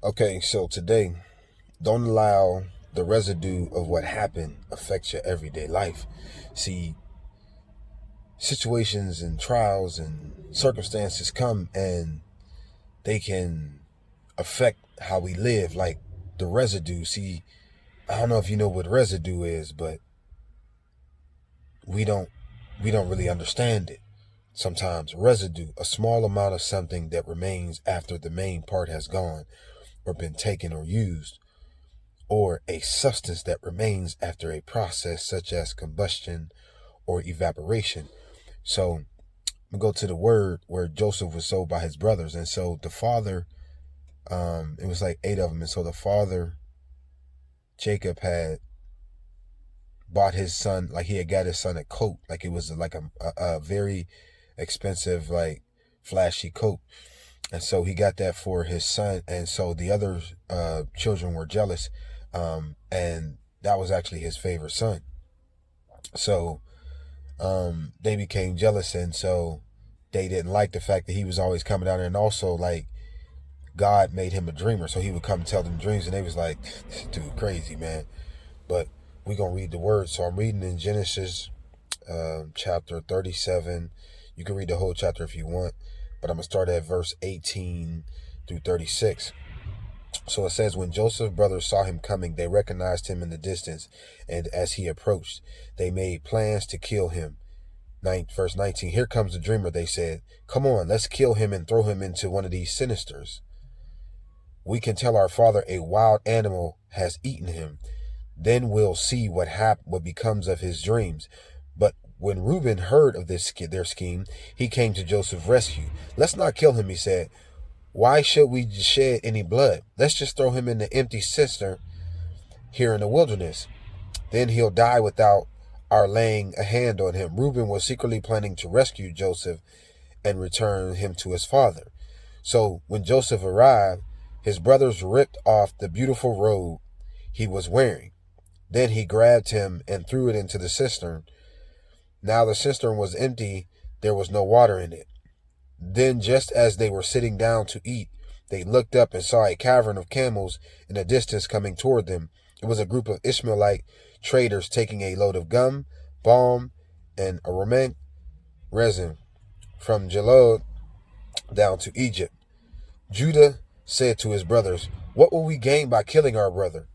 Okay, so today, don't allow the residue of what happened affect your everyday life. See, situations and trials and circumstances come and they can affect how we live, like the residue. See, I don't know if you know what residue is, but we don't we don't really understand it. Sometimes residue, a small amount of something that remains after the main part has gone or been taken or used, or a substance that remains after a process such as combustion or evaporation. So we go to the word where Joseph was sold by his brothers. And so the father, it was like 8 of them. And so the father, Jacob, had bought his son, like he had got his son a coat, like it was like a very expensive, like flashy coat. And so he got that for his son. And so the other children were jealous. And that was actually his favorite son. So they became jealous. And so they didn't like the fact that he was always coming down there. And also, like, God made him a dreamer. So he would come tell them dreams. And they was like, this dude crazy, man. But we're going to read the word. So I'm reading in Genesis chapter 37. You can read the whole chapter if you want, but I'm going to start at verse 18 through 36. So it says, when Joseph's brothers saw him coming, they recognized him in the distance, and as he approached, they made plans to kill him. Verse 19, here comes the dreamer, they said. Come on, let's kill him and throw him into one of these sinisters. We can tell our father a wild animal has eaten him. Then we'll see what becomes of his dreams. But when Reuben heard of their scheme, he came to Joseph's rescue. Let's not kill him, he said. Why should we shed any blood? Let's just throw him in the empty cistern here in the wilderness. Then he'll die without our laying a hand on him. Reuben was secretly planning to rescue Joseph and return him to his father. So when Joseph arrived, his brothers ripped off the beautiful robe he was wearing. Then he grabbed him and threw it into the cistern. Now the cistern was empty. There was no water in it. Then just as they were sitting down to eat, they looked up and saw a caravan of camels in the distance coming toward them. It was a group of Ishmaelite traders taking a load of gum, balm, and aromatic resin from Gilead down to Egypt. Judah said to his brothers, what will we gain by killing our brother?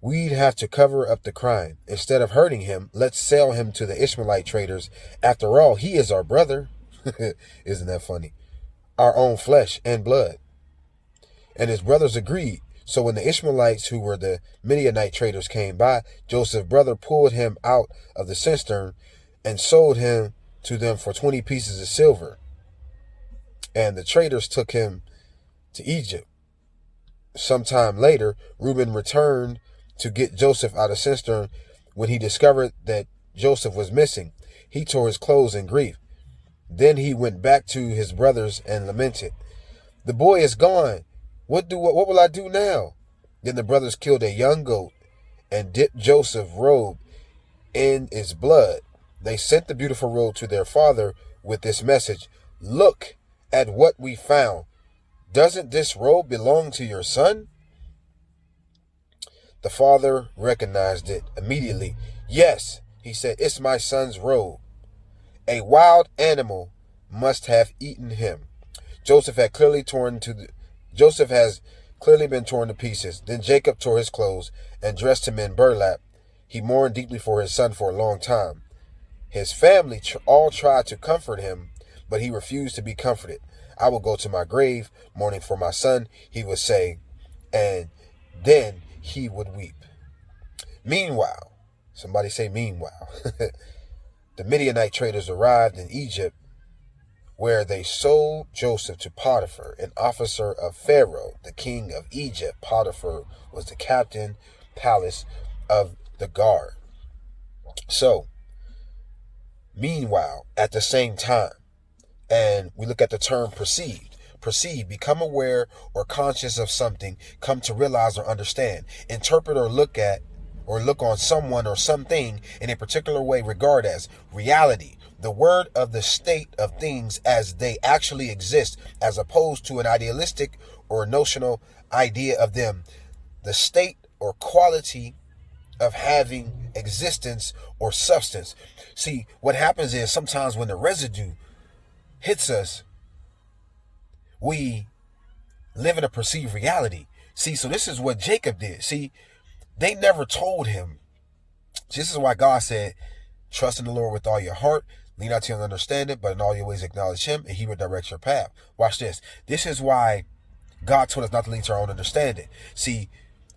We'd have to cover up the crime. Instead of hurting him, let's sell him to the Ishmaelite traders. After all, he is our brother. Isn't that funny? Our own flesh and blood. And his brothers agreed. So when the Ishmaelites, who were the Midianite traders, came by, Joseph's brother pulled him out of the cistern and sold him to them for 20 pieces of silver. And the traders took him to Egypt. Sometime later, Reuben returned to get Joseph out of the cistern. When he discovered that Joseph was missing, he tore his clothes in grief. Then he went back to his brothers and lamented, the boy is gone. What will I do now? Then the brothers killed a young goat and dipped Joseph's robe in its blood. They sent the beautiful robe to their father with this message, look at what we found. Doesn't this robe belong to your son? The father recognized it immediately. Yes, he said, it's my son's robe. A wild animal must have eaten him. Joseph has clearly been torn to pieces. Then Jacob tore his clothes and dressed him in burlap. He mourned deeply for his son for a long time. His family all tried to comfort him, but he refused to be comforted. I will go to my grave mourning for my son, he would say, and then he would weep. Meanwhile, somebody say meanwhile, the Midianite traders arrived in Egypt, where they sold Joseph to Potiphar, an officer of Pharaoh, the king of Egypt. Potiphar was the captain, palace of the guard. So, meanwhile, at the same time, and we look at the term perceived. Perceive, become aware or conscious of something, come to realize or understand, interpret or look at or look on someone or something in a particular way, regard as reality, the word of the state of things as they actually exist, as opposed to an idealistic or notional idea of them. The state or quality of having existence or substance. See, what happens is sometimes when the residue hits us, we live in a perceived reality. See, so this is what Jacob did. See, they never told him. This is why God said, trust in the Lord with all your heart, lean not to your understanding, but in all your ways acknowledge him, and he will direct your path. Watch this. This is why God told us not to lean to our own understanding. See,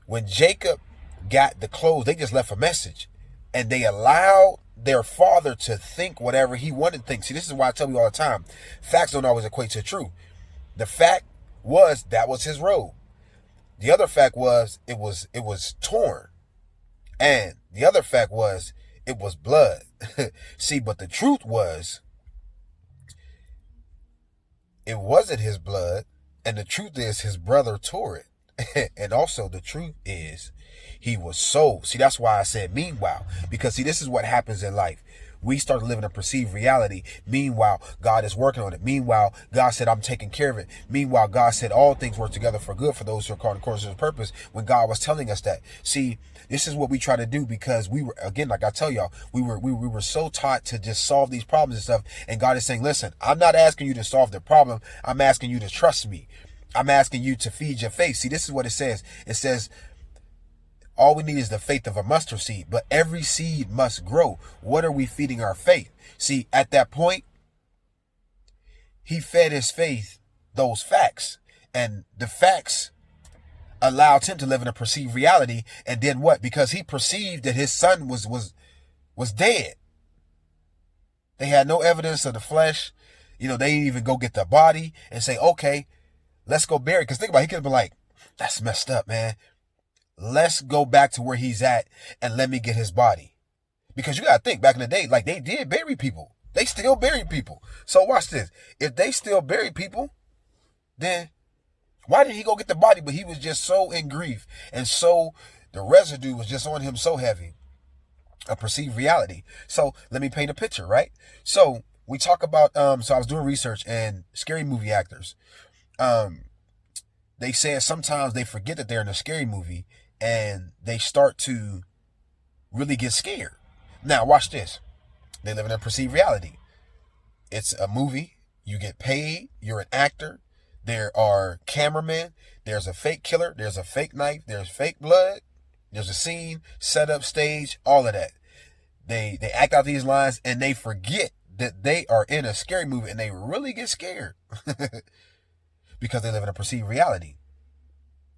when Jacob got the clothes, they just left a message, and they allowed their father to think whatever he wanted to think. See, this is why I tell you all the time, facts don't always equate to truth. The fact was that was his robe. The other fact was it was torn. And the other fact was it was blood. See, but the truth was it wasn't his blood. And the truth is his brother tore it. And also the truth is he was sold. See, that's why I said meanwhile. Because see, this is what happens in life. We start living a perceived reality. Meanwhile, God is working on it. Meanwhile, God said, I'm taking care of it. Meanwhile, God said all things work together for good for those who are called according to his purpose, when God was telling us that. See, this is what we try to do, because we were, again, like I tell y'all, we were so taught to just solve these problems and stuff. And God is saying, listen, I'm not asking you to solve the problem. I'm asking you to trust me. I'm asking you to feed your faith. See, this is what it says. It says, all we need is the faith of a mustard seed, but every seed must grow. What are we feeding our faith? See, at that point, he fed his faith those facts, and the facts allowed him to live in a perceived reality. And then what? Because he perceived that his son was dead. They had no evidence of the flesh. They didn't even go get the body and say, okay, let's go bury it. Because think about it, he could have been like, that's messed up, man. Let's go back to where he's at and let me get his body. Because you got to think, back in the day, like, they did bury people. They still bury people. So watch this. If they still bury people, then why did he go get the body? But he was just so in grief. And so the residue was just on him so heavy. A perceived reality. So let me paint a picture, right? So we talk about, so I was doing research, and scary movie actors, they said sometimes they forget that they're in a scary movie and they start to really get scared. Now, watch this. They live in a perceived reality. It's a movie. You get paid. You're an actor. There are cameramen. There's a fake killer. There's a fake knife. There's fake blood. There's a scene, setup, stage, all of that. They act out these lines and they forget that they are in a scary movie, and they really get scared because they live in a perceived reality.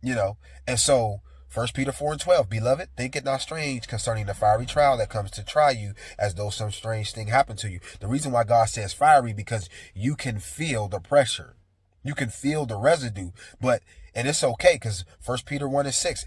And so 1 Peter 4:12, beloved, think it not strange concerning the fiery trial that comes to try you, as though some strange thing happened to you. The reason why God says fiery, because you can feel the pressure. You can feel the residue, and it's okay, because 1 Peter 1:6,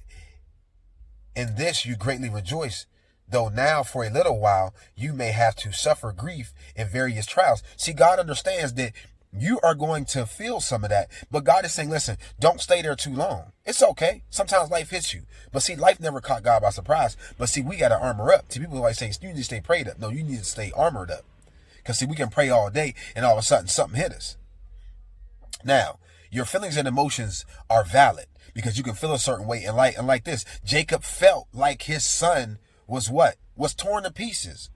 in this you greatly rejoice, though now for a little while you may have to suffer grief in various trials. See, God understands that you are going to feel some of that, but God is saying, listen, don't stay there too long. It's okay. Sometimes life hits you, but see, life never caught God by surprise. But see, we got to armor up. See, people always say, you need to stay prayed up. No, you need to stay armored up, because see, we can pray all day and all of a sudden something hit us. Now, your feelings and emotions are valid, because you can feel a certain way. And like this, Jacob felt like his son was what? Was torn to pieces.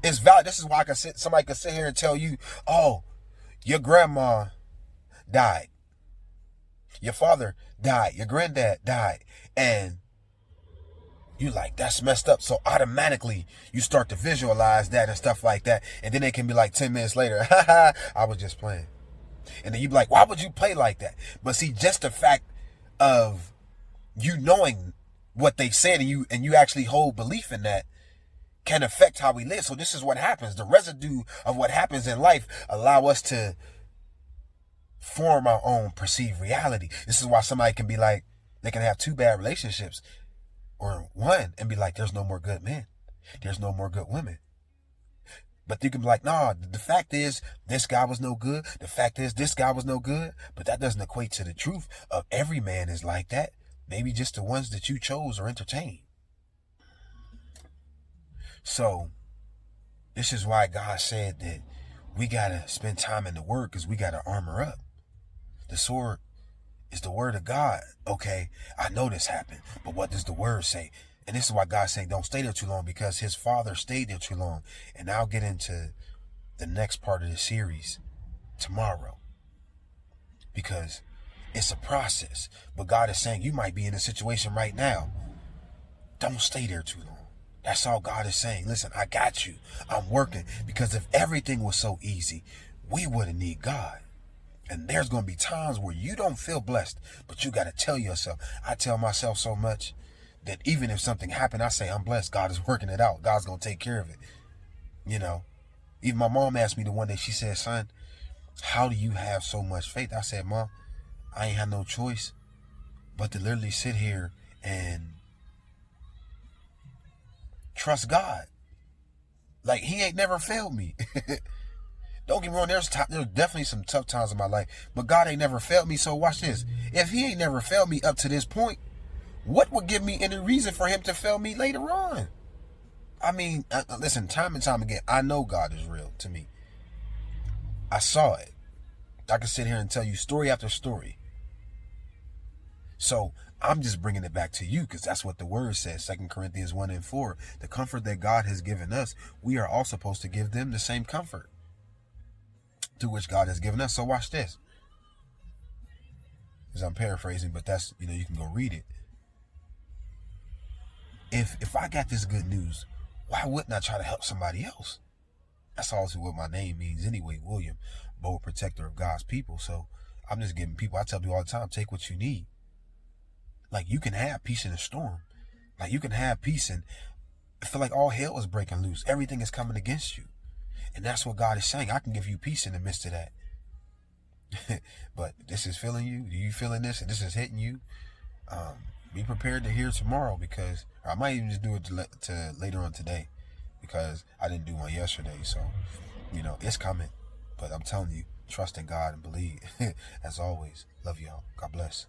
It's valid. This is why somebody could sit here and tell you, oh, your grandma died. Your father died. Your granddad died. And you like, that's messed up. So automatically you start to visualize that and stuff like that. And then they can be like 10 minutes later, I was just playing. And then you be like, why would you play like that? But see, just the fact of you knowing what they said and you actually hold belief in that can affect how we live. So this is what happens. The residue of what happens in life allow us to form our own perceived reality. This is why somebody can be like, they can have 2 bad relationships or one and be like, there's no more good men. There's no more good women. But you can be like, nah, the fact is this guy was no good. The fact is this guy was no good. But that doesn't equate to the truth of every man is like that. Maybe just the ones that you chose or entertained. So This is why God said that we got to spend time in the word, because we got to armor up. The sword is the word of God. Okay, I know this happened, but what does the word say? And this is why God's saying don't stay there too long, because his father stayed there too long. And I'll get into the next part of the series tomorrow, because it's a process. But God is saying you might be in a situation right now. Don't stay there too long. That's all God is saying. Listen, I got you. I'm working. Because if everything was so easy, we wouldn't need God. And there's going to be times where you don't feel blessed, but you got to tell yourself. I tell myself so much that even if something happened, I say, I'm blessed. God is working it out. God's going to take care of it. You know, even my mom asked me the one day, she said, son, how do you have so much faith? I said, Mom, I ain't had no choice but to literally sit here and trust God. Like, he ain't never failed me. Don't get me wrong, there's definitely some tough times in my life, but God ain't never failed me. So watch this. If he ain't never failed me up to this point, what would give me any reason for him to fail me later on? I mean, listen, time and time again, I know God is real to me. I saw it. I can sit here and tell you story after story. So I'm just bringing it back to you because that's what the word says. 2 Corinthians 1:4. The comfort that God has given us, we are all supposed to give them the same comfort to which God has given us. So watch this. As I'm paraphrasing, but that's, you can go read it. If I got this good news, why wouldn't I try to help somebody else? That's also what my name means anyway, William, bold protector of God's people. So I'm just giving people, I tell people all the time, take what you need. Like, you can have peace in a storm. Like, you can have peace and feel like all hell is breaking loose. Everything is coming against you. And that's what God is saying. I can give you peace in the midst of that. But this is feeling you. You feeling this, and this is hitting you. Be prepared to hear tomorrow, because I might even just do it to later on today, because I didn't do one yesterday. So, it's coming. But I'm telling you, trust in God and believe. As always, love y'all. God bless.